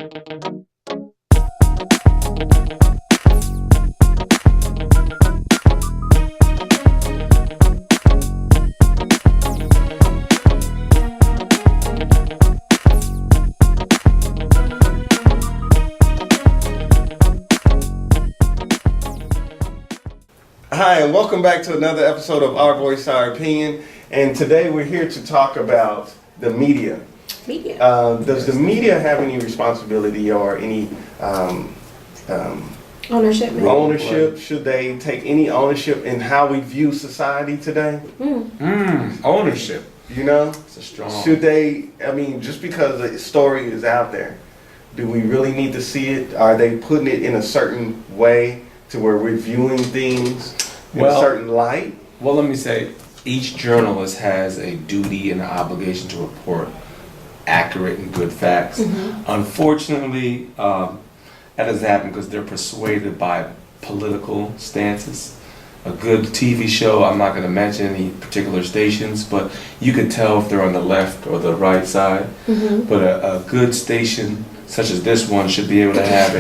Hi, and welcome back to another episode of Our Voice, Our Opinion. And today we're here to talk about the media. Does the media have any responsibility or any ownership? Ownership? Should they take any ownership in how we view society today? Ownership. You know? It's a strong. Should they, just because the story is out there, do we really need to see it? Are they putting it in a certain way to where we're viewing things in a certain light? Well, let me say, each journalist has a duty and an obligation to report accurate and good facts. Unfortunately, that doesn't happen because they're persuaded by political stances. A good TV show, I'm not going to mention any particular stations, but you can tell if they're on the left or the right side. But a good station such as this one should be able to have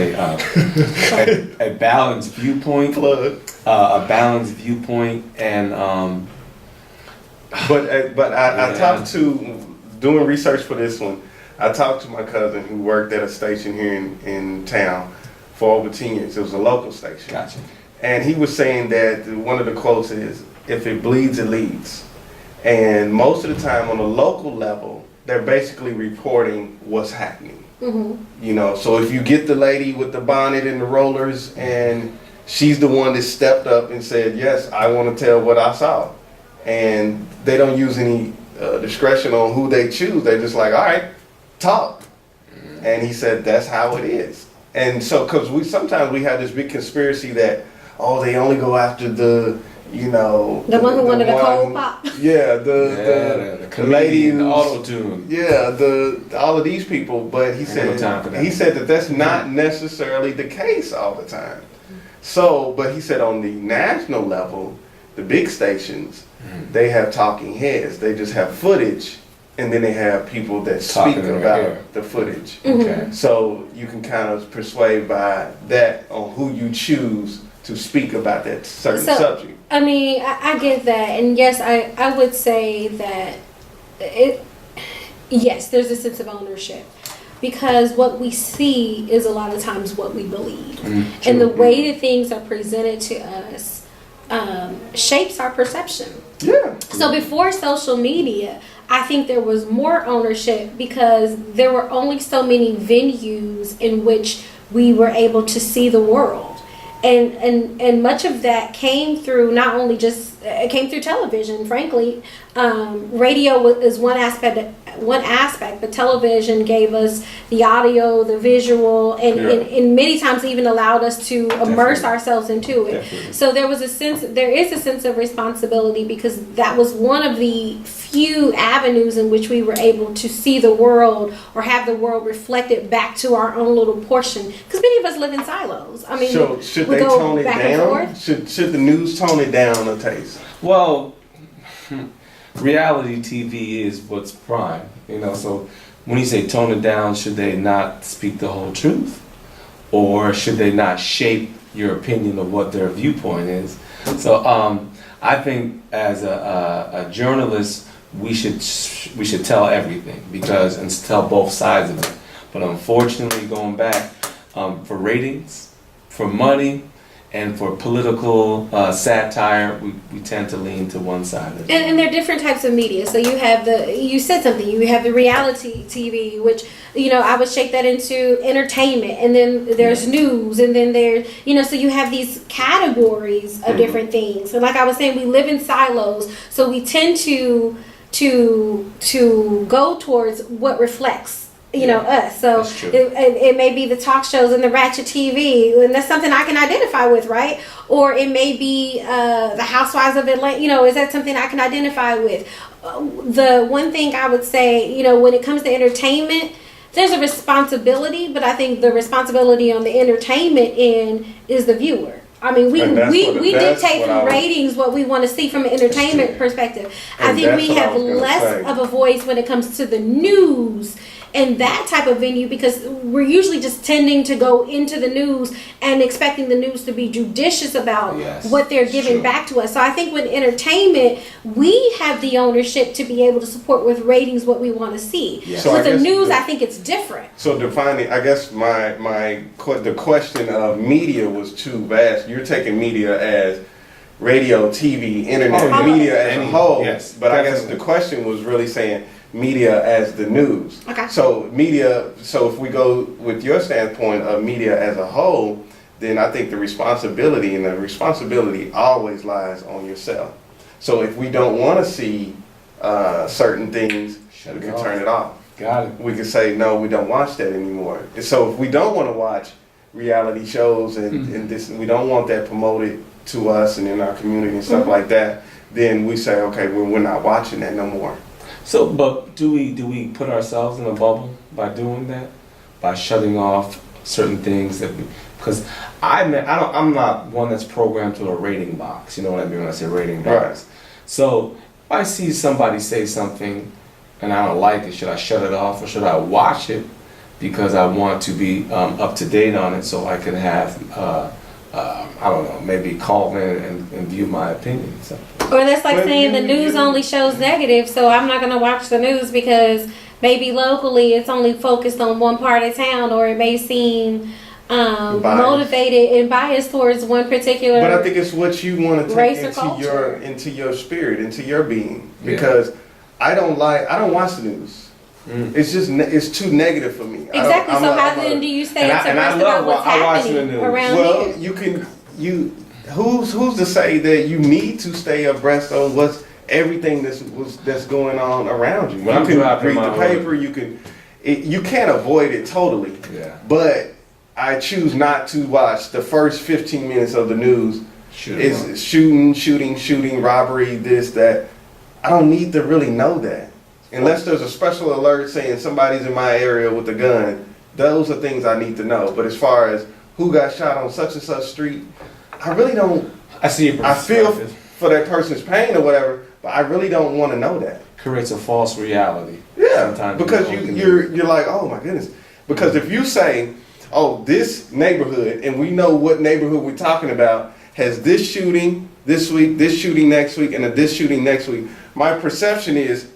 a balanced viewpoint. A balanced viewpoint, and I talked to, doing research for this one, I talked to my cousin who worked at a station here in town for over 10 years. It was a local station. Gotcha. And he was saying that one of the quotes is, if it bleeds, it leads. And most of the time on a local level, they're basically reporting what's happening. You know, so if you get the lady with the bonnet and the rollers and she's the one that stepped up and said, yes, I want to tell what I saw. And they don't use any discretion on who they choose. They're just like, all right, talk. And he said, that's how it is. And so, because sometimes we have this big conspiracy that, they only go after the one who wanted a cold pop. Yeah, the lady in the auto-tune. Yeah, all of these people. But he said that that's not necessarily the case all the time. So, but he said on the national level, the big stations, they have talking heads. They just have footage, and then they have people that speak about the footage. Okay. So you can kind of persuade by that on who you choose to speak about that certain subject. I get that, and yes, I would say that there's a sense of ownership. Because what we see is a lot of times what we believe. And the way that things are presented to us shapes our perception. Yeah. So before social media, I think there was more ownership because there were only so many venues in which we were able to see the world. And much of that came through not only it came through television, frankly. Radio is one aspect, but television gave us the audio, the visual, and many times even allowed us to immerse ourselves into it. Definitely. So there is a sense of responsibility because that was one of the few avenues in which we were able to see the world or have the world reflected back to our own little portion. Because many of us live in silos. So should they tone it down? Should the news tone it down a taste? Well, reality TV is what's prime, so when you say tone it down, should they not speak the whole truth? Or should they not shape your opinion of what their viewpoint is? So I think as a journalist, we should tell everything and tell both sides of it. But unfortunately, going back, for ratings, for money, and for political satire, we tend to lean to one side of it. And there are different types of media. So you have you said something, you have the reality TV, which, I would shake that into entertainment. And then there's news. And then so you have these categories of different things. And like I was saying, we live in silos. So we tend to go towards what reflects us. So it may be the talk shows and the ratchet TV, and that's something I can identify with, right? Or it may be the Housewives of Atlanta. Is that something I can identify with? The one thing I would say, when it comes to entertainment, there's a responsibility, but I think the responsibility on the entertainment end is the viewer. We dictate from ratings what we want to see from an entertainment perspective. I think we have less of a voice when it comes to the news in that type of venue because we're usually just tending to go into the news and expecting the news to be judicious about what they're giving Sure. back to us. So I think with entertainment, we have the ownership to be able to support with ratings what we want to see. Yeah. So With I the guess news, I think it's different. So defining, I guess the question of media was too vast. You're taking media as radio, TV, internet, Oh, yeah. media as a whole. Yes, But I guess definitely. the question was really saying media as the news. Okay. So if we go with your standpoint of media as a whole, then I think the responsibility always lies on yourself. So if we don't want to see certain things, Shut we it can off. turn it off. Got it. We can say, no, we don't watch that anymore. And so if we don't want to watch reality shows and this, we don't want that promoted to us and in our community and stuff like that, then we say, okay, we're not watching that no more. So, but do we put ourselves in a bubble by doing that? By shutting off certain things that because I'm not one that's programmed to a rating box. You know what I mean when I say rating box. Right. So if I see somebody say something and I don't like it, should I shut it off or should I watch it because I want to be up to date on it so I can have I don't know, maybe call in and view my opinion. So. Or that's like Well, saying the you- news only shows negative, so I'm not going to watch the news because maybe locally it's only focused on one part of town, or it may seem Biased. motivated and biased towards one particular. But I think it's what you want to Race take or into your spirit, into your being. Yeah. Because I don't watch the news. Mm. It's just it's too negative for me. Exactly. So how I'm a- then do you stay And I- abreast and I about love what's watching the happening news. around Well, here? who's to say that you need to stay abreast on what's everything that's going on around you? When I'm You can driving read my the paper. You can't avoid it totally. Yeah. But I choose not to watch the first 15 minutes of the news. Should It's shooting, robbery, this, that. I don't need to really know that. Unless there's a special alert saying somebody's in my area with a gun, those are things I need to know. But as far as who got shot on such and such street, I really don't. I see your I feel perspective. for that person's pain or whatever, but I really don't want to know that. Creates a false reality. Yeah, Sometimes because people can you're like, oh my goodness. Because if you say, oh, this neighborhood, and we know what neighborhood we're talking about, has this shooting this week, this shooting next week, and this shooting next week, my perception is,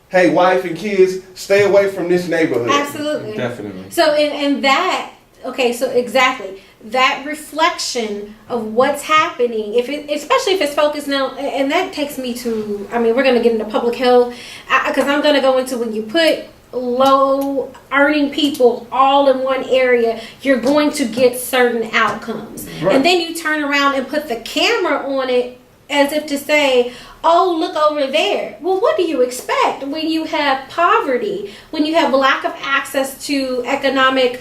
hey, wife and kids, stay away from this neighborhood. Absolutely. Definitely. So and that okay, so exactly that reflection of what's happening, especially if it's focused now, and that takes me to, I mean, we're going to get into public health because I'm going to go into when you put low earning people all in one area, you're going to get certain outcomes. Right. And then you turn around and put the camera on it as if to say, oh, look over there. Well, what do you expect when you have poverty, when you have lack of access to economic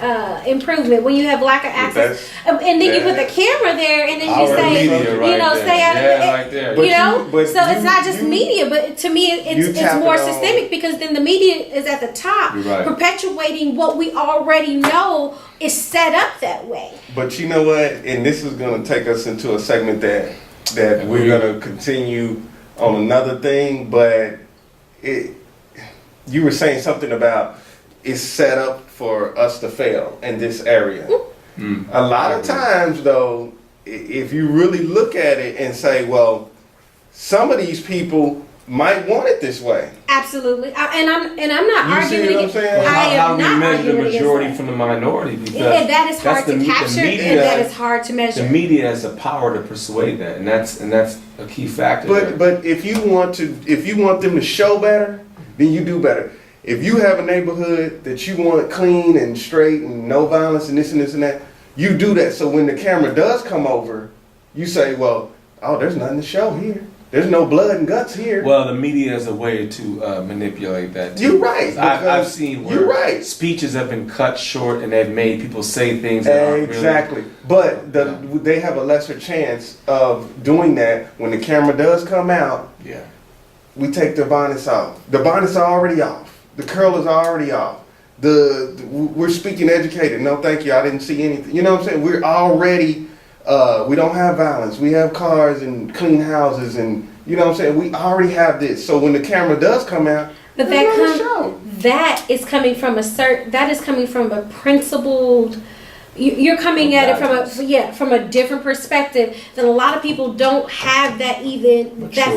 improvement, when you have lack of access, and then you put the camera there, and then you Our say, media you right know, there. stay out of Yeah, it. right there. But You know, but so it's not just you- media, but to me, you it's tap more it on- systemic because then the media is at the top, You're right. perpetuating what we already know is set up that way. But you know what? And this is going to take us into a segment that we're Agreed. going to continue on another thing. But you were saying something about it's set up for us to fail in this area. Mm. A lot of times, though, if you really look at it and say, well, some of these people might want it this way. Absolutely, and I'm not You see arguing what I'm against. saying? Well, I how am do we not measure the arguing against majority that. from the minority? Because And that is hard that's to the capture, media, and that is hard to measure. The media has the power to persuade that, and that's a key factor. there. But if you want them to show better, then you do better. If you have a neighborhood that you want clean and straight and no violence and this and this and that, you do that. So when the camera does come over, you say, well, oh, there's nothing to show here. There's no blood and guts here. Well, the media is a way to manipulate that. Too. You're right, I've because seen where you're right. speeches have been cut short and they've made people say things that aren't Exactly. But they have a lesser chance of doing that when the camera does come out. really. Yeah. We take the bonnets off. The bonnets are already off. The curl is already off. We're speaking educated. No, thank you. I didn't see anything. You know what I'm saying? We're already. We don't have violence. We have cars and clean houses, and you know what I'm saying. We already have this. So when the camera does come out, But that is coming from that is coming from a principled. You're coming at it from a different perspective that a lot of people don't have that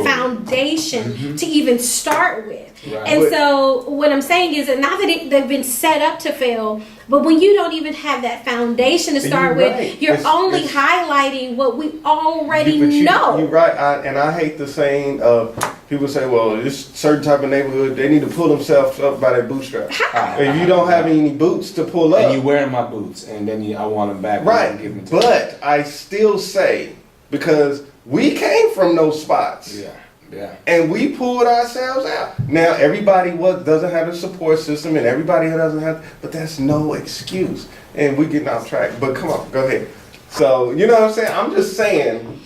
foundation to even start with. Right. And so what I'm saying is that not that they've been set up to fail, but when you don't even have that foundation to start with, you're only highlighting what we already know. You're right, and I hate the saying of people say, well, this certain type of neighborhood, they need to pull themselves up by their bootstraps. If you don't have any boots to pull up. And you wearing my boots, and then I want them back. Right, and give them to but you. I still say, because we came from those spots. Yeah. Yeah. And we pulled ourselves out. Now everybody doesn't have a support system, and everybody doesn't have, but that's no excuse. And we're getting off track. But come on, go ahead. So you know what I'm saying? I'm just saying,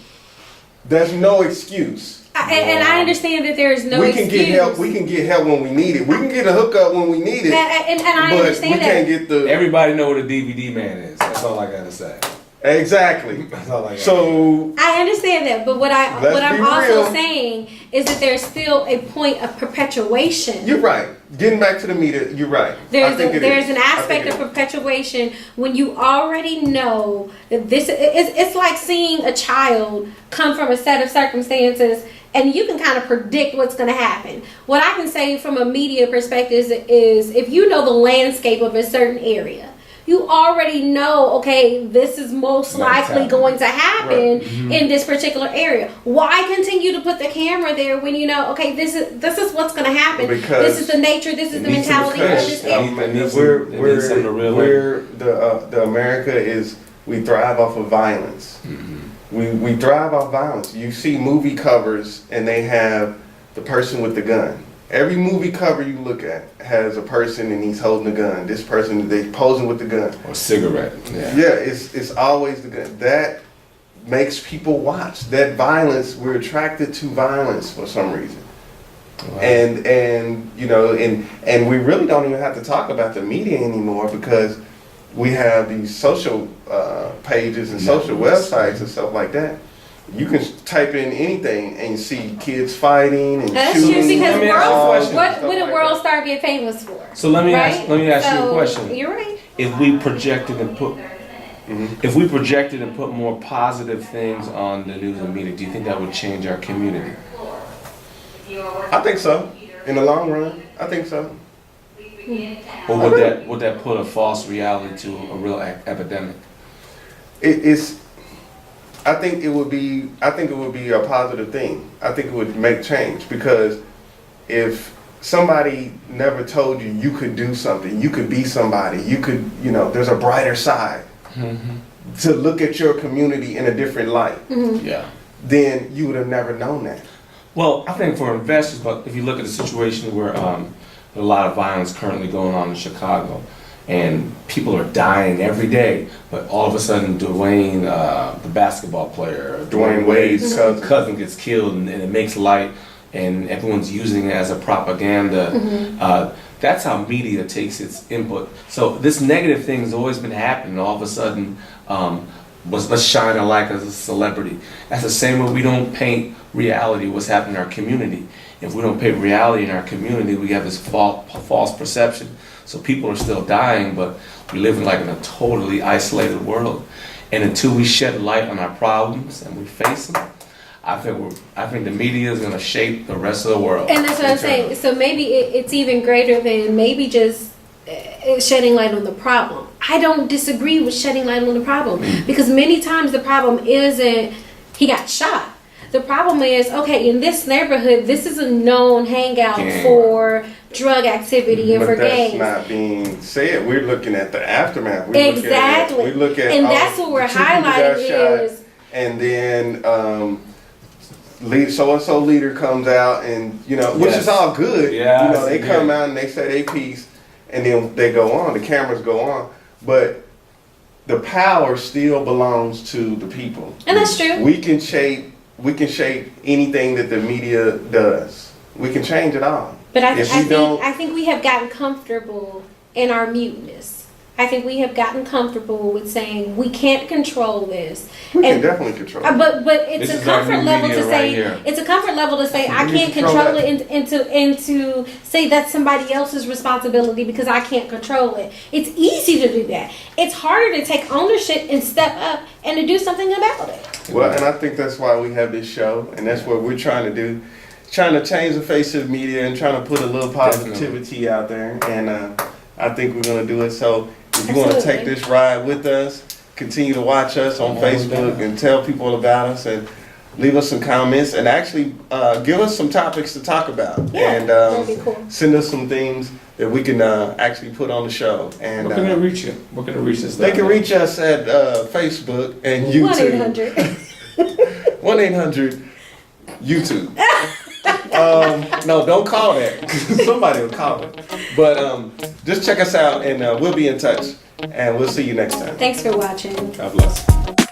there's no excuse. And I understand that there is no excuse. Get help. We can get help when we need it. We can get a hookup when we need it. And I understand that. Can't get the. Everybody know what a DVD man is. That's all I gotta say. Exactly. So I understand that, but what I'm also saying is that there's still a point of perpetuation. You're right. Getting back to the media, you're right. There's an aspect of perpetuation when you already know that it's like seeing a child come from a set of circumstances and you can kind of predict what's going to happen. What I can say from a media perspective is if you know the landscape of a certain area, you already know, okay, this is most likely going to happen in this particular area. Why continue to put the camera there when you know, okay, this is what's going to happen. Because this is the nature, this is the mentality of this area. The America is, we thrive off of violence. We thrive off violence. You see movie covers and they have the person with the gun. Every movie cover you look at has a person and he's holding a gun. This person, they posing with the gun. Or cigarette. Yeah, it's always the gun. That makes people watch. That violence, we're attracted to violence for some reason. Wow. And you know, and we really don't even have to talk about the media anymore because we have these social pages and social websites and stuff like that. You can type in anything and see kids fighting and that's shooting. True, because what did world star get famous for? So let me ask you a question. You're right. If we projected and put more positive things on the news and media, do you think that would change our community? I think so. In the long run, I think so. Or would that put a false reality to a real epidemic? I think it would be a positive thing. I think it would make change because if somebody never told you you could do something, you could be somebody, you could, there's a brighter side to look at your community in a different light. Yeah. Then you would have never known that. Well, I think for investors, but if you look at a situation where there's a lot of violence currently going on in Chicago, and people are dying every day, but all of a sudden Dwayne, the basketball player, Dwayne Wade's cousin gets killed, and it makes light, and everyone's using it as a propaganda. That's how media takes its input. So this negative thing has always been happening. All of a sudden, let's shine a light as a celebrity. That's the same way we don't paint reality, what's happening in our community. If we don't paint reality in our community, we have this false perception. So people are still dying, but we live in a totally isolated world. And until we shed light on our problems and we face them, I think the media is going to shape the rest of the world. And that's what I'm saying. So maybe it's even greater than maybe just shedding light on the problem. I don't disagree with shedding light on the problem because many times the problem isn't he got shot. The problem is, okay, in this neighborhood, this is a known hangout for drug activity and for gangs. But that's not being said. We're looking at the aftermath. Exactly. We look at and that's what we're highlighting is. And then so-and-so leader comes out and, which is all good. Yeah, they come out and they say their piece and then they go on. The cameras go on. But the power still belongs to the people. And that's true. We can shape anything that the media does. We can change it all. But I think we have gotten comfortable in our muteness. I think we have gotten comfortable with saying we can't control this. We can And- definitely control. But it's This a is our comfort new level media to right say here. it's a comfort level to say I We can't control control that. it and to say that's somebody else's responsibility because I can't control it. It's easy to do that. It's harder to take ownership and step up and to do something about it. Well, and I think that's why we have this show, and that's what we're trying to do, trying to change the face of media and trying to put a little positivity out there. And I think we're gonna do it. So if you want to take Absolutely. this ride with us, continue to watch us on Facebook and tell people about us and leave us some comments and actually give us some topics to talk about. Yeah, And that'd be cool. send us some things that we can actually put on the show. And We're gonna reach you. We're gonna reach this. they can reach us at Facebook and YouTube. 1-800. 1-800 YouTube. No, don't call that. Somebody will call it. But just check us out and we'll be in touch. And we'll see you next time. Thanks for watching. God bless.